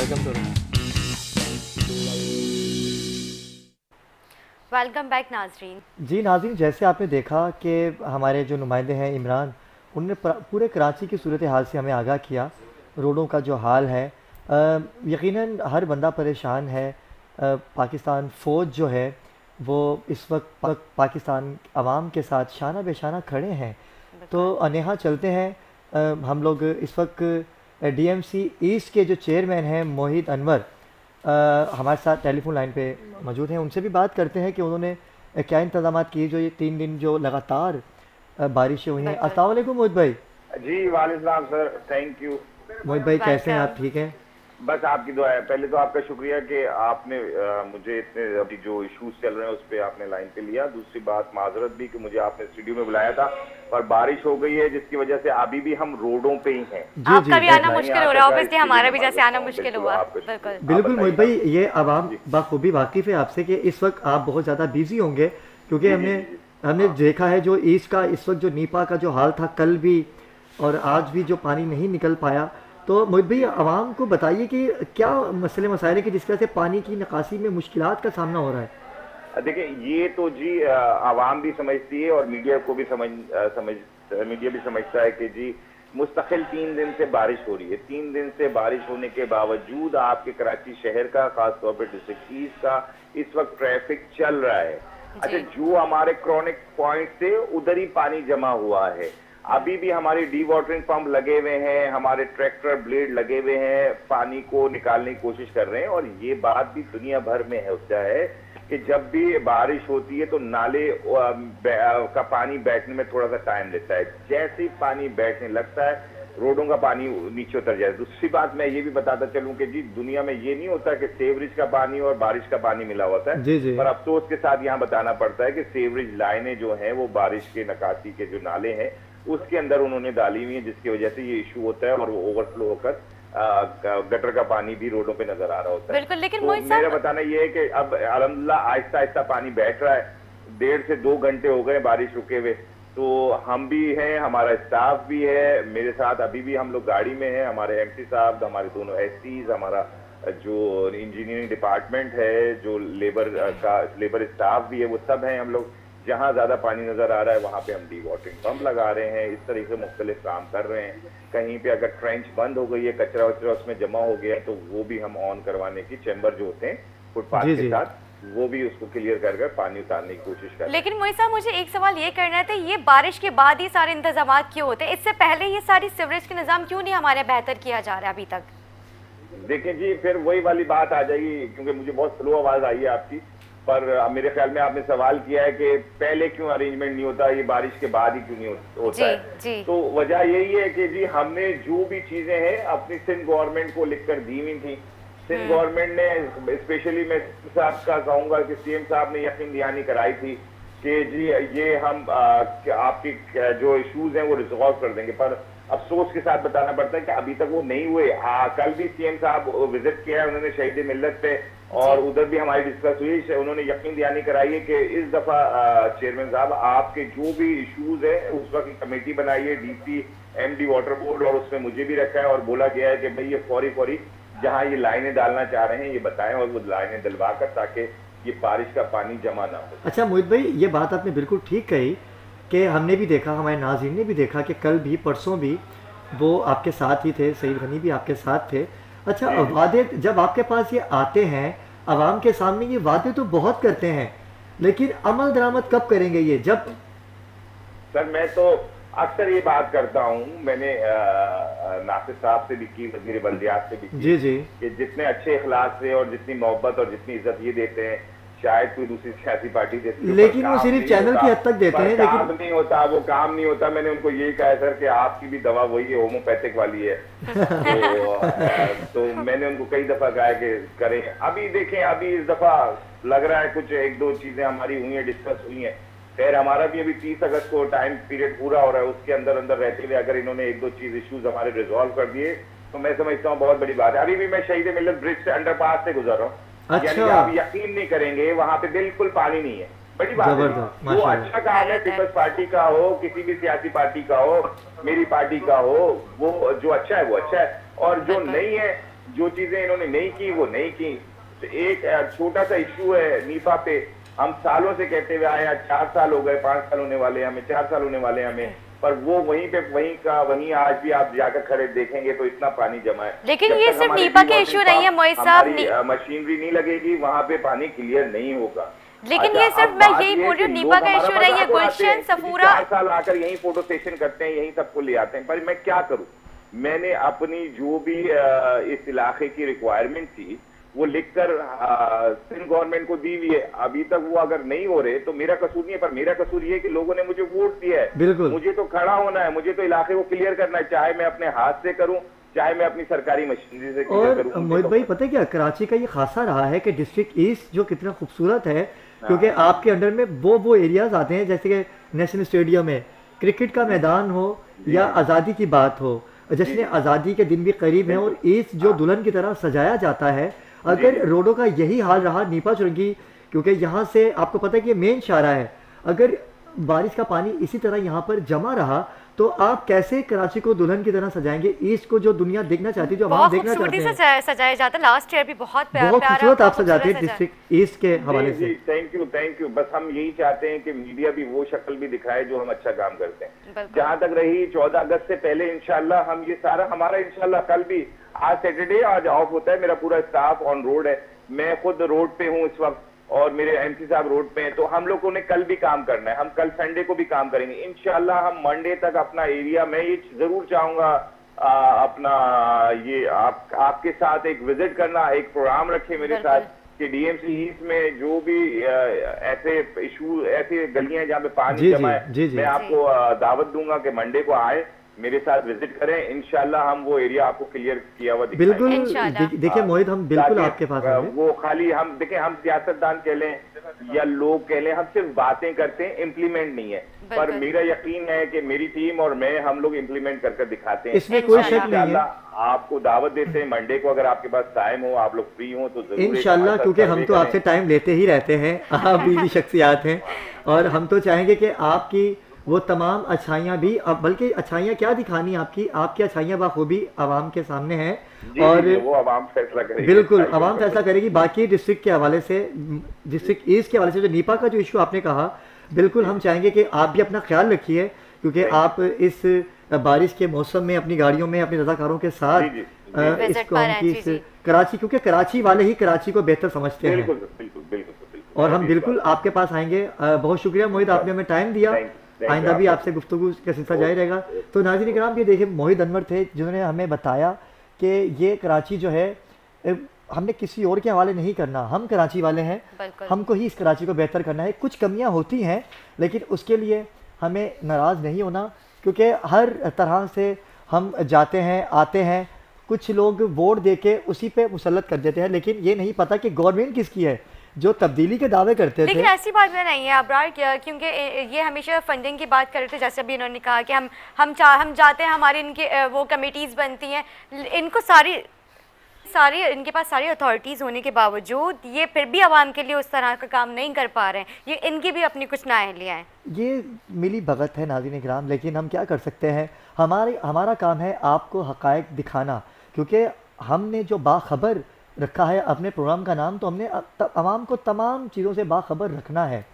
Welcome to welcome back नाजरीन। जी नाज़रीन, जैसे आपने देखा कि हमारे जो नुमाइंदे हैं इमरान, उनने पूरे कराची की सूरत हाल से हमें आगाह किया। रोडों का जो हाल है, यकीनन हर बंदा परेशान है। पाकिस्तान फ़ौज जो है वो इस वक्त पाकिस्तान आवाम के साथ शाना बेशाना खड़े हैं। तो अनेहा चलते हैं, हम लोग इस वक्त डीएमसी ईस्ट के जो चेयरमैन हैं मोहित अनवर हमारे साथ टेलीफोन लाइन पे मौजूद हैं। उनसे भी बात करते हैं कि उन्होंने क्या इंतजाम किए जो ये 3 दिन जो लगातार बारिशें हुई हैं। अस्सलाम वालेकुम मोहित भाई। जी वालेकुम सर, थैंक यू। मोहित भाई कैसे हैं आप, ठीक हैं? बस आपकी दुआ है। पहले तो आपका शुक्रिया कि आपने मुझे इतने अभी जो इश्यूज चल रहे हैं उस पर आपने लाइन पे लिया। दूसरी बात माजरत भी कि मुझे आपने स्टूडियो में बुलाया था और बारिश हो गई है जिसकी वजह से अभी भी हम रोडों पे ही हैं। आपका भी आना मुश्किल हो रहा है, ऑब्वियसली हमारा भी जैसे आना मुश्किल हुआ। बिल्कुल मोहित भाई, ये आवाम बाखूबी वाकिफ है आपसे कि इस वक्त आप बहुत ज़्यादा बिजी होंगे, क्योंकि हमने देखा है जो ईस्ट का इस वक्त जो नीपा का जो हाल था कल भी और आज भी जो पानी नहीं निकल पाया। तो मोहित भाई आवाम को बताइए कि क्या मसले मसाइल है कि जिस तरह से पानी की निकासी में मुश्किलात का सामना हो रहा है। देखिए ये तो जी आवाम भी समझती है और मीडिया को भी मीडिया भी समझता है कि जी मुस्तकिल 3 दिन से बारिश हो रही है। 3 दिन से बारिश होने के बावजूद आपके कराची शहर का, खासतौर पर डिस्ट्रिक्ट ईस्ट का इस वक्त ट्रैफिक चल रहा है। अच्छा, जो हमारे क्रॉनिक पॉइंट से उधर ही पानी जमा हुआ है। अभी भी हमारे डी वाटरिंग पंप लगे हुए हैं, हमारे ट्रैक्टर ब्लेड लगे हुए हैं, पानी को निकालने की कोशिश कर रहे हैं। और ये बात भी दुनिया भर में होता है कि जब भी बारिश होती है तो नाले का पानी बैठने में थोड़ा सा टाइम लेता है। जैसे ही पानी बैठने लगता है रोडों का पानी नीचे उतर जाए। दूसरी बात मैं ये भी बताता चलूं कि जी दुनिया में ये नहीं होता कि सेवरेज का पानी और बारिश का पानी मिला होता है। जी। पर अफसोस के साथ यहाँ बताना पड़ता है कि सेवरेज लाइनें जो हैं वो बारिश के निकासी के जो नाले हैं उसके अंदर उन्होंने डाली हुई है, जिसकी वजह से ये इशू होता है और वो ओवरफ्लो होकर गटर का पानी भी रोडों पे नजर आ रहा होता है। बिल्कुल, लेकिन तो मेरा बताना ये है कि अब अल्हम्दुलिल्लाह आहिस्ता आहिस्ता पानी बैठ रहा है। 1.5 से 2 घंटे हो गए बारिश रुके हुए। तो हम भी हैं, हमारा स्टाफ भी है, मेरे साथ अभी भी हम लोग गाड़ी में हैं, हमारे एमसी साहब, हमारे दोनों एसटीज, हमारा जो इंजीनियरिंग डिपार्टमेंट है, जो लेबर स्टाफ भी है, वो सब हैं हम लोग। जहां ज्यादा पानी नजर आ रहा है वहां पे हम डी वाटरिंग पंप लगा रहे हैं। इस तरीके से मुख्तलिफ काम कर रहे हैं। कहीं पे अगर ट्रेंच बंद हो गई है, कचरा वचरा उसमें जमा हो गया है, तो वो भी हम ऑन करवाने की चैम्बर जो होते हैं फुटपाथ के साथ, वो भी उसको क्लियर कर पानी उतारने की कोशिश कर रहे हैं। लेकिन मोहित साहब मुझे एक सवाल ये करना था, ये बारिश के बाद ही सारे इंतजाम क्यों होते हैं? इससे पहले ये सारी सीवरेज के निजाम क्यों नहीं हमारे बेहतर किया जा रहा है अभी तक? देखिए जी, फिर वही वाली बात आ जाएगी, क्योंकि मुझे बहुत स्लो आवाज आई है आपकी। पर मेरे ख्याल में आपने सवाल किया है कि पहले क्यों अरेंजमेंट नहीं होता, ये बारिश के बाद ही क्यों नहीं होता है। तो वजह यही है कि जी हमने जो भी चीजें हैं अपनी सिंध गवर्नमेंट को लिखकर दी हुई थी। सिंध गवर्नमेंट ने स्पेशली मैं साहब का कहूंगा कि सीएम साहब ने यकीन दहानी कराई थी कि जी ये हम आपकी जो इश्यूज हैं वो रिजॉल्व कर देंगे। पर अफसोस के साथ बताना पड़ता है कि अभी तक वो नहीं हुए। कल भी सीएम साहब विजिट किया है उन्होंने शहीद मिल्लत पे, और उधर भी हमारी डिस्कस हुई। उन्होंने यकीन दहानी कराई है कि इस दफा चेयरमैन साहब आपके जो भी इश्यूज है उस वक्त कमेटी बनाई है, डीसी एमडी वाटर बोर्ड, और उसमें मुझे भी रखा है और बोला गया है कि भाई ये फौरी जहां ये लाइनें डालना चाह रहे हैं ये बताएं और वो लाइनें डलवा कर, ताकि ये बारिश का पानी जमा ना हो। अच्छा मोहित भाई, ये बात आपने बिल्कुल ठीक कही कि हमने भी देखा, हमारे नाज़रीन ने भी देखा कि कल भी परसों भी वो आपके साथ ही थे, सईद गनी भी आपके साथ थे। अच्छा, वादे जब आपके पास ये आते हैं आवाम के सामने, ये वादे तो बहुत करते हैं, लेकिन अमल दरामद कब करेंगे ये? जब सर मैं तो अक्सर ये बात करता हूँ, मैंने नासिर साहब से भी की, वज़ीर बल्दियात से भी की, जी कि जितने अच्छे इखलास से और जितनी मोहब्बत और जितनी इज्जत ये देते हैं शायद कोई दूसरी सियासी पार्टी देती है, लेकिन वो सिर्फ चैनल की हद तक देते हैं, लेकिन काम नहीं होता, वो काम नहीं होता। मैंने उनको यही कहा सर कि आपकी भी दवा वही है, होम्योपैथिक वाली है। तो मैंने उनको कई दफा कहा कि करें। अभी देखें, अभी इस दफा लग रहा है कुछ 1-2 चीजें हमारी हुई है, डिस्कस हुई है। खैर हमारा भी अभी 30 अगस्त को टाइम पीरियड पूरा हो रहा है, उसके अंदर रहते हुए अगर इन्होंने 1-2 चीज इश्यूज हमारे रिजॉल्व कर दिए तो मैं समझता हूँ बहुत बड़ी बात है। अभी भी मैं शहीद मिल्लत ब्रिज से अंडरपास से गुजर रहा हूँ। यानी आप यकीन नहीं करेंगे वहां पे बिल्कुल पानी नहीं है। बड़ी बात है। वो अच्छा काम है, पीपल्स पार्टी का हो, किसी भी सियासी पार्टी का हो, मेरी पार्टी का हो, वो जो अच्छा है वो अच्छा है, और जो नहीं है जो चीजें इन्होंने नहीं की वो नहीं की। तो एक छोटा सा इश्यू है नीपा पे, हम सालों से कहते हुए आए, 4 साल हो गए, 5 साल होने वाले हमें, 4 साल होने वाले हमें, पर वो वहीं पे वहीं आज भी आप जाकर खड़े देखेंगे तो इतना पानी जमा है। लेकिन ये सिर्फ नीपा के इश्यू नहीं है मोहित साहब, मशीनरी नहीं लगेगी वहां पे पानी क्लियर नहीं होगा। लेकिन ये सिर्फ मैं यही बोल रही हूँ, नीपा का इश्यू नहीं है। गुलशन, सफूरा 4 साल आकर यहीं फोटो सेशन करते हैं, यहीं सबको ले आते हैं, पर मैं क्या करूं, मैंने अपनी जो भी इस इलाके की रिक्वायरमेंट थी वो लिखकर सिंध गवर्नमेंट को दी हुई है। अभी तक वो अगर नहीं हो रहे तो मेरा कसूर नहीं है, पर मेरा कसूर ये है कि लोगों ने मुझे वोट दिया है। बिल्कुल, मुझे तो खड़ा होना है, मुझे तो इलाके को क्लियर करना है, चाहे मैं अपने हाथ से करूं, चाहे मैं अपनी सरकारी मशीनरी से क्लियर करूं। और मोहित भाई पता है क्या, कराची का ये खासा रहा है कि डिस्ट्रिक्ट ईस्ट जो कितना खूबसूरत है, क्योंकि आपके अंडर में वो एरियाज आते हैं, जैसे कि नेशनल स्टेडियम है, क्रिकेट का मैदान हो या आज़ादी की बात हो, जश्न आज़ादी के दिन भी करीब है, और ईस्ट जो दुल्हन की तरह सजाया जाता है। अगर रोडों का यही हाल रहा नीपा चुरंगी, क्योंकि यहाँ से आपको पता है कि मेन शारा है, अगर बारिश का पानी इसी तरह यहाँ पर जमा रहा तो आप कैसे कराची को दुल्हन की तरह सजाएंगे? ईस्ट को जो दुनिया देखना चाहती है, जो आवाम देखना चाहते हैं, सजाया जाता है। लास्ट ईयर भी बहुत खूबसूरत आप सजाते हैं डिस्ट्रिक्ट ईस्ट के हवाले से। Thank you. बस हम यही चाहते हैं कि मीडिया भी वो शक्ल भी दिखाए जो हम अच्छा काम करते हैं। जहां तक रही 14 अगस्त से पहले, इंशाल्लाह हम ये सारा हमारा इंशाल्लाह कल भी, आज सैटरडे, आज ऑफ होता है, मेरा पूरा स्टाफ ऑन रोड है, मैं खुद रोड पे हूँ इस वक्त, और मेरे एमसी साहब रोड पे हैं, तो हम लोगों ने कल भी काम करना है, हम कल संडे को भी काम करेंगे इंशाल्लाह। हम मंडे तक अपना एरिया, मैं ये जरूर चाहूंगा अपना ये आपके साथ एक विजिट करना, एक प्रोग्राम रखे मेरे साथ कि डीएमसी ईस्ट में जो भी ऐसे इशू, ऐसी गलियां जहाँ पे पानी जमा है, मैं आपको दावत दूंगा कि मंडे को आए, मेरे साथ विजिट करें, इंशाल्लाह हम वो एरिया आपको क्लियर किया हुआ दिखाएंगे। बिल्कुल देखिए मोहित, हम बिल्कुल आपके पास आएंगे। वो खाली हम देखें, हम सियासतदान कह लें या लोग कह लें, हम सिर्फ बातें करते हैं, इम्प्लीमेंट नहीं है, पर मेरा यकीन है कि मेरी टीम और मैं, हम लोग इम्प्लीमेंट करके दिखाते हैं, इसमें कोई शक नहीं है। आपको दावत देते हैं मंडे को, अगर आपके पास टाइम हो, आप लोग फ्री हो तो जरूर इंशाल्लाह, क्योंकि हम तो आपसे टाइम लेते ही रहते हैं, आप भी शख्सियात हैं, और हम तो चाहेंगे कि आपकी वो तमाम अच्छाइयाँ भी, बल्कि अच्छाइयाँ क्या दिखानी आपकी अच्छाइयाँ बाखूबी आवाम के सामने हैं, और वो आवाम फैसला करेगी। बिल्कुल आवाम फैसला करेगी। बाकी डिस्ट्रिक्ट के हवाले से, डिस्ट्रिक्ट ईस्ट के हवाले से जो नीपा का जो इशू आपने कहा, बिल्कुल हम चाहेंगे कि आप भी अपना ख्याल रखिए, क्योंकि आप इस बारिश के मौसम में अपनी गाड़ियों में अपने रज़ाकारों के साथ इस कौम की कराची, क्योंकि कराची वाले ही कराची को बेहतर समझते हैं, बिल्कुल, और हम बिल्कुल आपके पास आएंगे। बहुत शुक्रिया मोहित, आपने हमें टाइम दिया, आइंदा भी आपसे गुफ्तगू का सिलसिला जारी रहेगा। तो नाज़रीन किराम, ये देखिए मोहित अनवर थे जिन्होंने हमें बताया कि ये कराची जो है हमने किसी और के हवाले नहीं करना, हम कराची वाले हैं, हमको ही इस कराची को बेहतर करना है। कुछ कमियां होती हैं, लेकिन उसके लिए हमें नाराज़ नहीं होना, क्योंकि हर तरह से हम जाते हैं आते हैं, कुछ लोग वोट दे के उसी पे मुसल्लत कर देते हैं, लेकिन ये नहीं पता कि गवर्नमेंट किसकी है, जो तब्दीली के दावे करते थे। लेकिन ऐसी बात में नहीं है अब्रार, क्योंकि ये हमेशा फंडिंग की बात कर रहे थे, जैसे अभी इन्होंने कहा कि हम जाते हैं, हमारी इनके वो कमेटीज़ बनती हैं, इनको सारी इनके पास सारी अथॉरिटीज़ होने के बावजूद ये फिर भी आवाम के लिए उस तरह का काम नहीं कर पा रहे हैं। ये इनकी भी अपनी कुछ नाअहलियाँ हैं, ये मिली भगत है नाज़रीन इकराम, लेकिन हम क्या कर सकते हैं, हमारा काम है आपको हक़ाइक़ दिखाना, क्योंकि हमने जो बाखबर रखा है अपने प्रोग्राम का नाम, तो हमने आवाम को तमाम चीज़ों से बाखबर रखना है।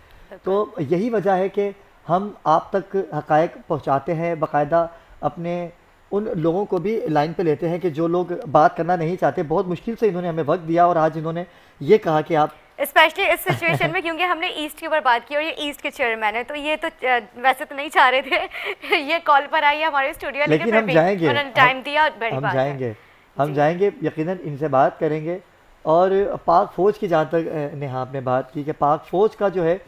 तो यही वजह है कि हम आप तक हक़ाइक़ पहुँचाते हैं, बाकायदा अपने उन लोगों को भी लाइन पे लेते हैं कि जो लोग बात करना नहीं चाहते। बहुत मुश्किल से इन्होंने हमें वक्त दिया, और आज इन्होंने ये कहा कि आप स्पेशली इस सिचुएशन में, क्योंकि हमने ईस्ट के ऊपर बात की और ये ईस्ट के चेयरमैन है, तो ये तो वैसे तो नहीं चाह रहे थे ये कॉल पर आई हमारे स्टूडियो, लेकिन हम जाएंगे, उन्होंने टाइम दिया, हम जाएंगे यकीनन इनसे बात करेंगे। और पाक फ़ौज की, जहाँ तक नेहा आपने बात की कि पाक फ़ौज का जो है,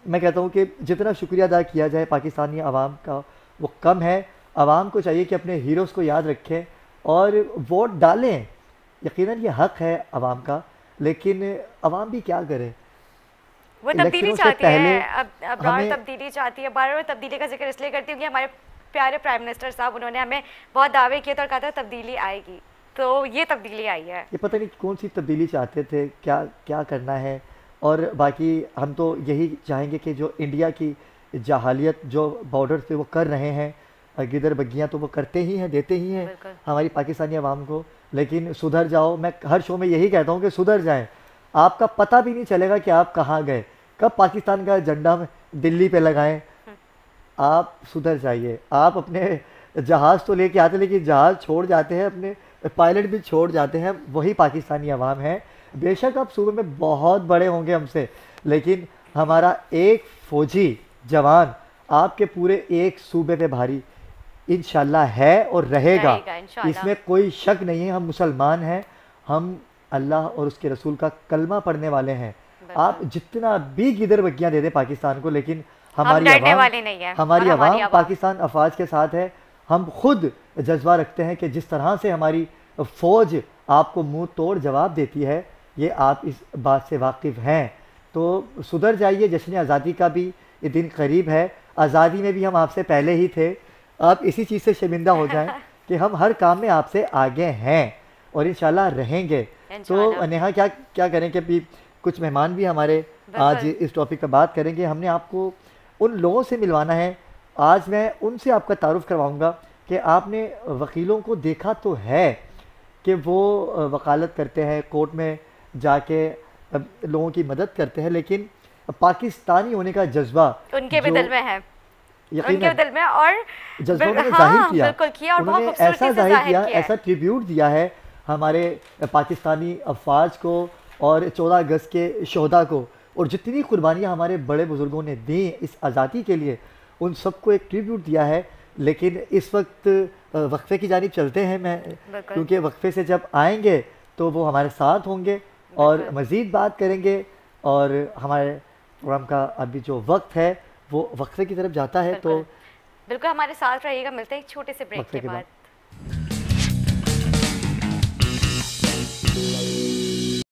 मैं कहता हूँ कि जितना शुक्रिया अदा किया जाए पाकिस्तानी आवाम का वो कम है। आवाम को चाहिए कि अपने हीरोज़ को याद रखें और वोट डालें, यकीनन ये हक़ है आवाम का, लेकिन आवाम भी क्या करे, वो तब्दीली चाहती है, अब तब्दीली चाहती है। बार बार तब्दीली का जिक्र इसलिए करती हूँ कि हमारे प्यारे प्राइम मिनिस्टर साहब, उन्होंने हमें बहुत दावे किए थे और कहा था तब्दीली आएगी, तो ये तब्दीली आई है। ये पता नहीं कौन सी तब्दीली चाहते थे, क्या करना है। और बाकी हम तो यही चाहेंगे कि जो इंडिया की जाहालियत जो बॉर्डर पे वो कर रहे हैं, गिदर बग्गियाँ तो वो करते ही हैं, देते ही हैं हमारी पाकिस्तानी आवाम को, लेकिन सुधर जाओ। मैं हर शो में यही कहता हूँ कि सुधर जाएं, आपका पता भी नहीं चलेगा कि आप कहाँ गए, कब पाकिस्तान का झंडा हम दिल्ली पे लगाएं। आप सुधर जाइए। आप अपने जहाज़ तो लेके आते, लेकिन जहाज़ छोड़ जाते हैं, अपने पायलट भी छोड़ जाते हैं, वही पाकिस्तानी अवाम है। बेशक आप सूबे में बहुत बड़े होंगे हमसे, लेकिन हमारा एक फ़ौजी जवान आपके पूरे एक सूबे पे भारी इंशाल्लाह है और रहेगा, इसमें कोई शक नहीं है। हम मुसलमान हैं, हम अल्लाह और उसके रसूल का कलमा पढ़ने वाले हैं। आप जितना भी गिदर बग्गियाँ दे दें पाकिस्तान को, लेकिन हमारी आवाम पाकिस्तान अफवाज के साथ है। हम खुद जज्बा रखते हैं कि जिस तरह से हमारी फ़ौज आपको मुंह तोड़ जवाब देती है, ये आप इस बात से वाकिफ़ हैं। तो सुधर जाइए। जश्न आज़ादी का भी ये दिन करीब है। आज़ादी में भी हम आपसे पहले ही थे। आप इसी चीज़ से शर्मिंदा हो जाएं कि हम हर काम में आपसे आगे हैं और इंशाल्लाह रहेंगे। तो नेहा क्या क्या करें कि अभी कुछ मेहमान भी हमारे आज इस टॉपिक पर बात करेंगे। हमने आपको उन लोगों से मिलवाना है। आज मैं उनसे आपका तारुफ करवाऊँगा कि आपने वकीलों को देखा तो है कि वो वकालत करते हैं, कोर्ट में जाके लोगों की मदद करते हैं, लेकिन पाकिस्तानी होने का जज्बा उनके भी दिल में है, उनके दिल में, और जज्बा उन्होंने जाहिर किया, उन्होंने ऐसा जाहिर किया, ऐसा ट्रिब्यूट दिया है हमारे पाकिस्तानी अफवाज को और 14 अगस्त के शोहदा को, और जितनी कुर्बानियाँ हमारे बड़े बुजुर्गों ने दी इस आज़ादी के लिए, उन सबको एक ट्रिब्यूट दिया है। लेकिन इस वक्त वक्फे की जानिब चलते हैं मैं, क्योंकि वक्फे से जब आएंगे तो वो हमारे साथ होंगे और मज़ीद बात करेंगे। और हमारे प्रोग्राम का अभी जो वक्त है वो वक्फे की तरफ जाता है, तो बिल्कुल हमारे साथ रहिएगा। मिलते हैं एक छोटे से ब्रेक के बाद।